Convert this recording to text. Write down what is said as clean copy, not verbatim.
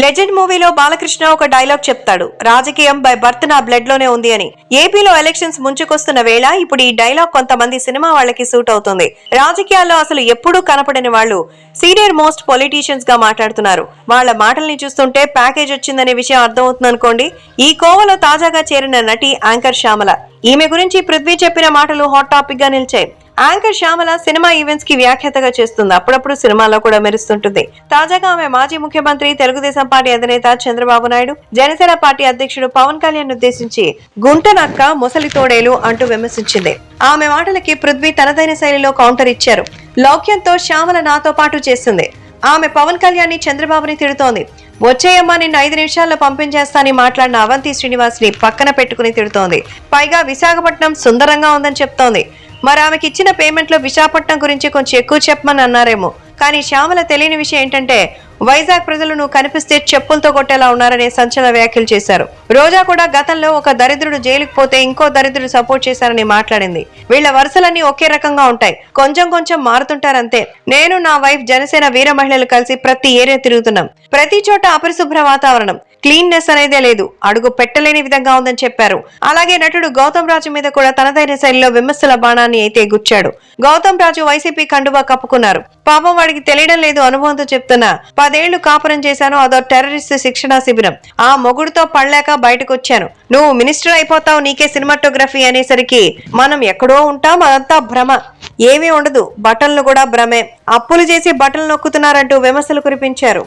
Legend మూవీలో బాలకృష్ణ ఒక dialogue చెప్తాడు, రాజకీయం బై బర్త్ నా బ్లడ్ లోనే ఉంది అని. ఏపీలో ఎలక్షన్స్ ముంచుకొస్తున్న వేళ ఇప్పుడు ఈ డైలాగ్ కొంతమంది సినిమా వాళ్ళకి సూట్ అవుతుంది. రాజకీయాల్లో అసలు ఎప్పుడూ కనపడని వాళ్ళు సీనియర్ మోస్ట్ పొలిటీషియన్స్ గా మాట్లాడుతున్నారు. వాళ్ళ మాటల్ని చూస్తుంటే ప్యాకేజ్ వచ్చిందనే విషయం అర్థమవుతుంది అనుకోండి. ఈ కోవలో తాజాగా చేరిన నటి యాంకర్ శ్యామల. ఈమె గురించి పృథ్వీ చెప్పిన మాటలు హాట్ టాపిక్ గా నిలిచాయి. యాంకర్ శ్యామల సినిమా ఈవెంట్స్ కి వ్యాఖ్యాతగా చేస్తుంది. అప్పుడప్పుడు సినిమాలో కూడా మెరుస్తుంటుంది. తాజాగా ఆమె మాజీ ముఖ్యమంత్రి, తెలుగుదేశం పార్టీ అధినేత చంద్రబాబు నాయుడు, జనసేన పార్టీ అధ్యక్షుడు పవన్ కళ్యాణ్ ఉద్దేశించి గుంటనక్క ముసలి తోడేలు అంటూ విమర్శించింది. ఆమె మాటలకి పృథ్వీ తనదైన శైలిలో కౌంటర్ ఇచ్చారు. లౌక్యంతో శ్యామల నాతో పాటు చేస్తుంది. ఆమె పవన్ కళ్యాణ్ ని, చంద్రబాబుని తిడుతోంది. వచ్చేయమ్మా నిన్ను 5 నిమిషాల్లో పంపించేస్తానని మాట్లాడిన అవంతి శ్రీనివాస్ ని పక్కన పెట్టుకుని తిడుతోంది. పైగా విశాఖపట్నం సుందరంగా ఉందని చెప్తోంది. మరి ఆమెకి ఇచ్చిన పేమెంట్ లో విశాఖపట్నం గురించి కొంచెం ఎక్కువ చెప్పమని అన్నారేమో. కానీ శ్యామల తెలియని విషయం ఏంటంటే, వైజాగ్ ప్రజలు నువ్వు కనిపిస్తే చెప్పులతో కొట్టేలా ఉన్నారనే సంచలన వ్యాఖ్యలు చేశారు. రోజా కూడా గతంలో ఒక దరిద్రుడు జైలుకు పోతే ఇంకో దరిద్రుడు సపోర్ట్ చేశారని మాట్లాడింది. వీళ్ల వరుసలన్నీ ఒకే రకంగా ఉంటాయి, కొంచెం కొంచెం మారుతుంటారంతే. నేను నా వైఫ్ జనసేన వీర మహిళలు కలిసి ప్రతి ఏరియా తిరుగుతున్నాం. ప్రతి చోట అపరిశుభ్ర వాతావరణం, క్లీన్నెస్ అనేదే లేదు, అడుగు పెట్టలేని విధంగా ఉందని చెప్పారు. అలాగే నటుడు గౌతమ్ రాజు మీద కూడా తనదైన శైలిలో విమర్శల బాణాన్ని అయితే గుచ్చాడు. గౌతమ్ రాజు వైసీపీ కండువా కప్పుకున్నారు. పాపం వాడికి తెలియడం లేదు అనుభవంతో చెప్తున్నా. 10 ఏళ్లు కాపురం చేశాను, అదో టెర్రరిస్ట్ శిక్షణా శిబిరం. ఆ మొగుడుతో పడలేక బయటకు వచ్చాను. నువ్వు మినిస్టర్ అయిపోతావు, నీకే సినిమాటోగ్రఫీ అనేసరికి మనం ఎక్కడో ఉంటాం, అదంతా భ్రమ, ఏమీ ఉండదు, బటన్లు కూడా భ్రమే, అప్పులు చేసి బటన్లు నొక్కుతున్నారంటూ విమర్శలు కురిపించారు.